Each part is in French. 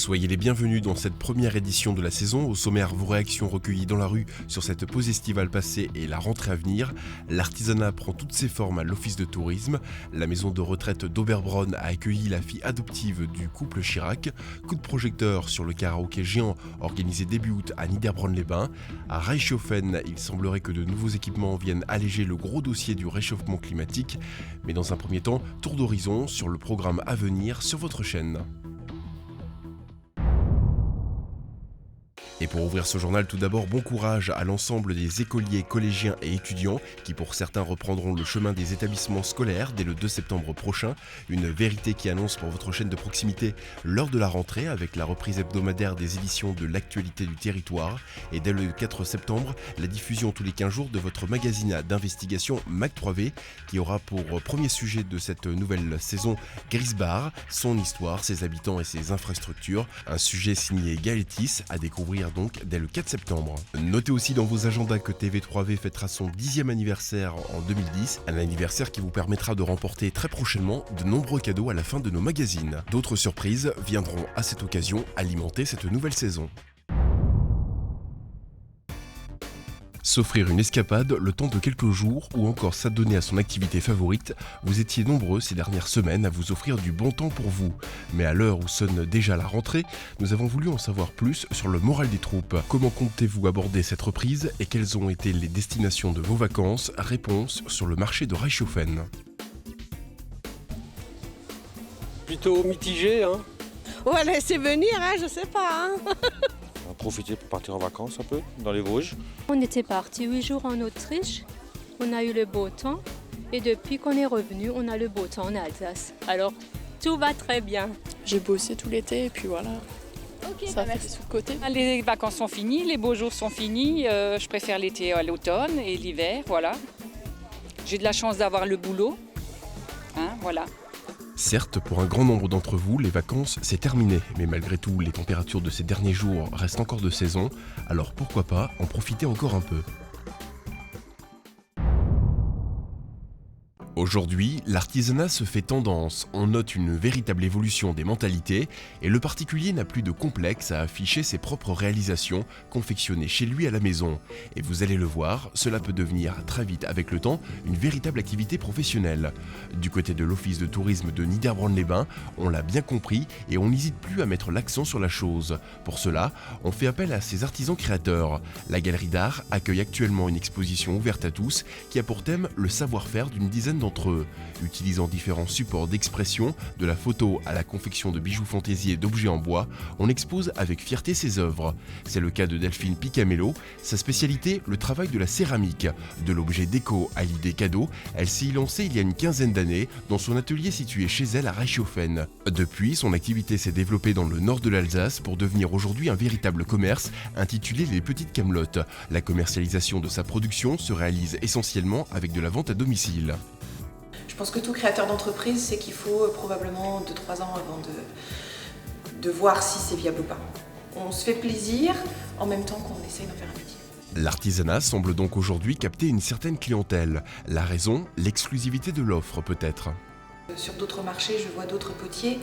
Soyez les bienvenus dans cette première édition de la saison. Au sommaire, vos réactions recueillies dans la rue sur cette pause estivale passée et la rentrée à venir. L'artisanat prend toutes ses formes à l'office de tourisme. La maison de retraite d'Oberbronn a accueilli la fille adoptive du couple Chirac. Coup de projecteur sur le karaoké géant organisé début août à Niederbronn-les-Bains. À Reichshofen, il semblerait que de nouveaux équipements viennent alléger le gros dossier du réchauffement climatique. Mais dans un premier temps, tour d'horizon sur le programme à venir sur votre chaîne. Et pour ouvrir ce journal, tout d'abord, bon courage à l'ensemble des écoliers, collégiens et étudiants qui pour certains reprendront le chemin des établissements scolaires dès le 2 septembre prochain. Une vérité qui annonce pour votre chaîne de proximité l'heure de la rentrée avec la reprise hebdomadaire des éditions de l'actualité du territoire. Et dès le 4 septembre, la diffusion tous les 15 jours de votre magazine d'investigation Mac3V qui aura pour premier sujet de cette nouvelle saison Grisbar, son histoire, ses habitants et ses infrastructures. Un sujet signé Gaëtis à découvrir donc dès le 4 septembre. Notez aussi dans vos agendas que TV3V fêtera son 10e anniversaire en 2010, un anniversaire qui vous permettra de remporter très prochainement de nombreux cadeaux à la fin de nos magazines. D'autres surprises viendront à cette occasion alimenter cette nouvelle saison. S'offrir une escapade le temps de quelques jours ou encore s'adonner à son activité favorite, vous étiez nombreux ces dernières semaines à vous offrir du bon temps pour vous. Mais à l'heure où sonne déjà la rentrée, nous avons voulu en savoir plus sur le moral des troupes. Comment comptez-vous aborder cette reprise et quelles ont été les destinations de vos vacances? Réponse sur le marché de Reichshofen. Plutôt mitigé, hein. On va laisser venir, hein, je sais pas. Hein. On va profiter pour partir en vacances un peu, dans les Vosges. On était parti 8 jours en Autriche, on a eu le beau temps et depuis qu'on est revenu, on a le beau temps en Alsace. Alors tout va très bien. J'ai bossé tout l'été et puis voilà, ça fait des sous de côté. Les vacances sont finies, les beaux jours sont finis, je préfère l'été à l'automne et l'hiver, voilà. J'ai de la chance d'avoir le boulot, hein, voilà. Certes, pour un grand nombre d'entre vous, les vacances, c'est terminé. Mais malgré tout, les températures de ces derniers jours restent encore de saison. Alors pourquoi pas en profiter encore un peu. Aujourd'hui, l'artisanat se fait tendance, on note une véritable évolution des mentalités et le particulier n'a plus de complexe à afficher ses propres réalisations confectionnées chez lui à la maison. Et vous allez le voir, cela peut devenir très vite avec le temps une véritable activité professionnelle. Du côté de l'office de tourisme de Niederbronn-les-Bains, on l'a bien compris et on n'hésite plus à mettre l'accent sur la chose. Pour cela, on fait appel à ses artisans créateurs. La galerie d'art accueille actuellement une exposition ouverte à tous qui a pour thème le savoir-faire d'une dizaine d'entre eux. Utilisant différents supports d'expression, de la photo à la confection de bijoux fantaisie et d'objets en bois, on expose avec fierté ses œuvres. C'est le cas de Delphine Picamello, sa spécialité, le travail de la céramique. De l'objet déco à l'idée cadeau, elle s'y est lancée il y a une quinzaine d'années dans son atelier situé chez elle à Reichshofen. Depuis, son activité s'est développée dans le nord de l'Alsace pour devenir aujourd'hui un véritable commerce intitulé Les Petites Camelotes. La commercialisation de sa production se réalise essentiellement avec de la vente à domicile. Je pense que tout créateur d'entreprise sait qu'il faut probablement 2-3 ans avant de voir si c'est viable ou pas. On se fait plaisir en même temps qu'on essaye d'en faire un métier. L'artisanat semble donc aujourd'hui capter une certaine clientèle. La raison, l'exclusivité de l'offre peut-être. Sur d'autres marchés, je vois d'autres potiers,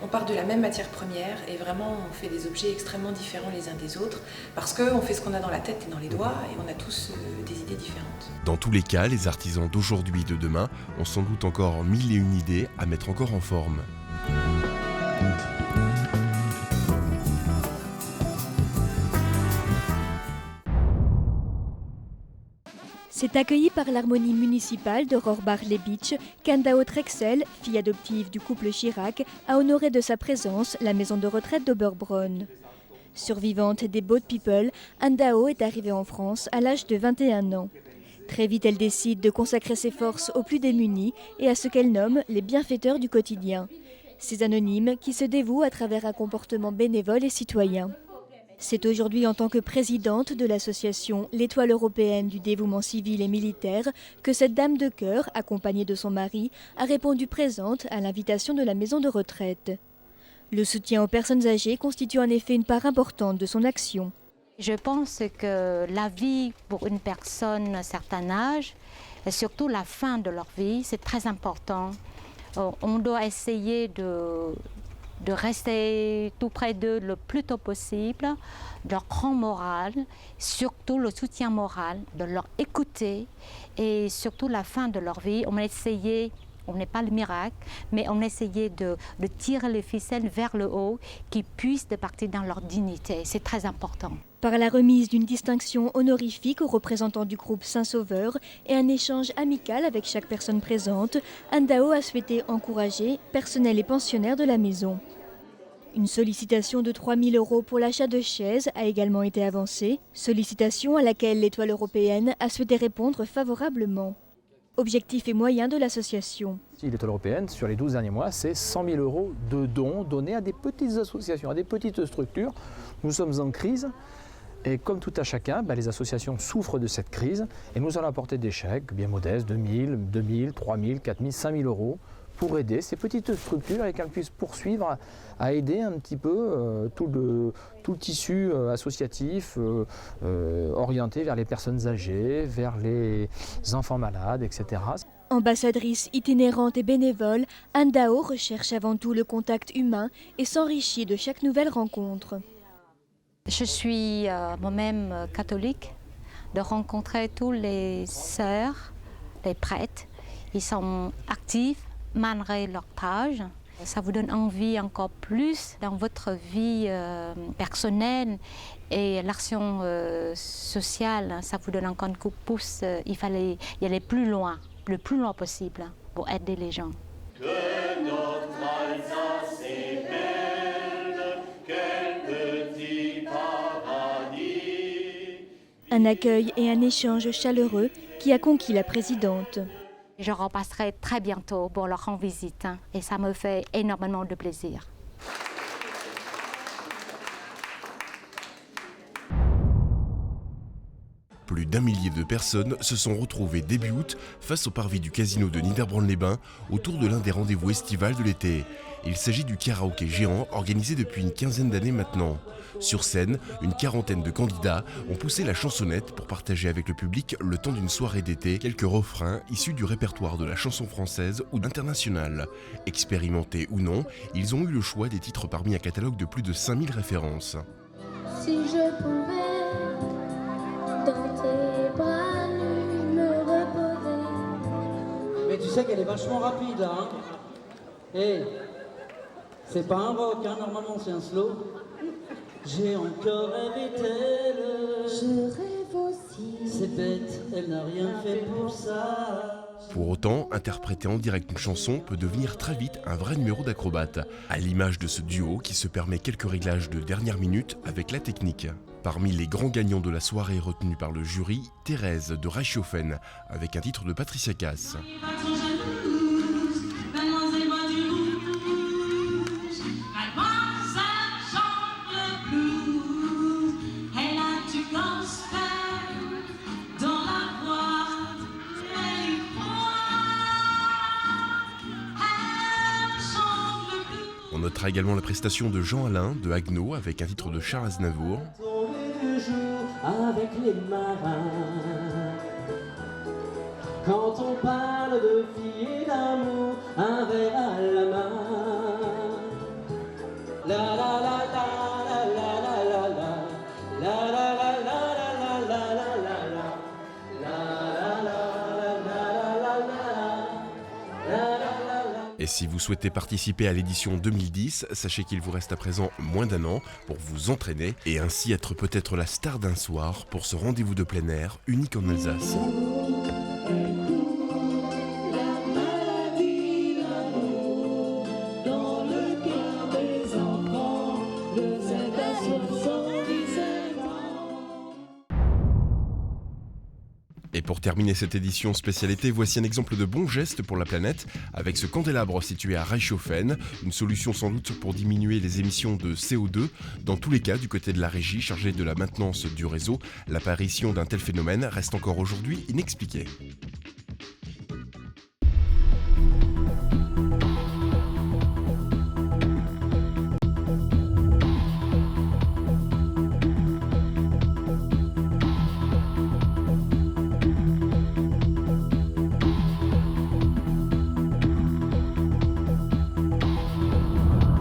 on part de la même matière première et vraiment on fait des objets extrêmement différents les uns des autres parce qu'on fait ce qu'on a dans la tête et dans les doigts et on a tous des idées différentes. Dans tous les cas, les artisans d'aujourd'hui et de demain ont sans doute encore 1001 idées à mettre encore en forme. C'est accueilli par l'harmonie municipale de Rohrbach-les-Bitches qu'Andao Trexel, fille adoptive du couple Chirac, a honoré de sa présence la maison de retraite d'Oberbronn. Survivante des Boat People, Andao est arrivée en France à l'âge de 21 ans. Très vite, elle décide de consacrer ses forces aux plus démunis et à ce qu'elle nomme les bienfaiteurs du quotidien. Ces anonymes qui se dévouent à travers un comportement bénévole et citoyen. C'est aujourd'hui en tant que présidente de l'association L'Étoile européenne du dévouement civil et militaire que cette dame de cœur, accompagnée de son mari, a répondu présente à l'invitation de la maison de retraite. Le soutien aux personnes âgées constitue en effet une part importante de son action. Je pense que la vie pour une personne d'un certain âge, et surtout la fin de leur vie, c'est très important. On doit essayer de rester tout près d'eux le plus tôt possible, de leur grand moral, surtout le soutien moral, de leur écouter et surtout la fin de leur vie, on a essayé, on n'est pas le miracle, mais on a essayé de tirer les ficelles vers le haut, qu'ils puissent partir dans leur dignité. C'est très important. Par la remise d'une distinction honorifique aux représentants du groupe Saint-Sauveur et un échange amical avec chaque personne présente, Anne Dao a souhaité encourager personnel et pensionnaires de la maison. Une sollicitation de 3 000 € pour l'achat de chaises a également été avancée, sollicitation à laquelle l'Étoile européenne a souhaité répondre favorablement. Objectif et moyens de l'association. L'Étoile européenne, sur les 12 derniers mois, c'est 100 000 € de dons donnés à des petites associations, à des petites structures. Nous sommes en crise et comme tout à chacun, les associations souffrent de cette crise et nous allons apporter des chèques bien modestes, 2 000, 3 000, 4 000, 5 000 € pour aider ces petites structures et qu'elles puissent poursuivre à aider un petit peu tout le tissu associatif orienté vers les personnes âgées, vers les enfants malades, etc. Ambassadrice itinérante et bénévole, Anne Dao recherche avant tout le contact humain et s'enrichit de chaque nouvelle rencontre. Je suis moi-même catholique, de rencontrer tous les sœurs, les prêtres. Ils sont actifs malgré leur âge. Ça vous donne envie encore plus dans votre vie personnelle et l'action sociale. Ça vous donne encore un coup de pouce. Il fallait y aller plus loin, le plus loin possible pour aider les gens. Que notre Alsace est belle, quel petit paradis. Un accueil et un échange chaleureux qui a conquis la présidente. Je repasserai très bientôt pour leur rendre visite et ça me fait énormément de plaisir. Plus d'1 millier de personnes se sont retrouvées début août face au parvis du casino de Niederbronn-les-Bains autour de l'un des rendez-vous estivals de l'été. Il s'agit du karaoké géant organisé depuis une quinzaine d'années maintenant. Sur scène, une quarantaine de candidats ont poussé la chansonnette pour partager avec le public le temps d'une soirée d'été quelques refrains issus du répertoire de la chanson française ou internationale. Expérimentés ou non, ils ont eu le choix des titres parmi un catalogue de plus de 5000 références. Si je pouvais dans tes bras nus me reposer. Mais tu sais qu'elle est vachement rapide là, hein. Hey, c'est pas un rock, hein, normalement c'est un slow. J'ai encore rêvé d'elle. Je rêve aussi. C'est bête, elle n'a rien fait pour ça. Pour autant, interpréter en direct une chanson peut devenir très vite un vrai numéro d'acrobate, à l'image de ce duo qui se permet quelques réglages de dernière minute avec la technique. Parmi les grands gagnants de la soirée retenus par le jury, Thérèse de Reichshofen, avec un titre de Patricia Cass. On notera également la prestation de Jean Alain de Haguenau avec un titre de Charles Aznavour. Avec les marins, quand on parle de filles et d'amour, un verre à la main. La la la la la la la la la la la la la la la la. Et si vous souhaitez participer à l'édition 2010, sachez qu'il vous reste à présent moins d'un an pour vous entraîner et ainsi être peut-être la star d'un soir pour ce rendez-vous de plein air unique en Alsace. Et pour terminer cette édition spécialité, voici un exemple de bon geste pour la planète avec ce candélabre situé à Reichshofen, une solution sans doute pour diminuer les émissions de CO2. Dans tous les cas, du côté de la régie chargée de la maintenance du réseau, l'apparition d'un tel phénomène reste encore aujourd'hui inexpliquée.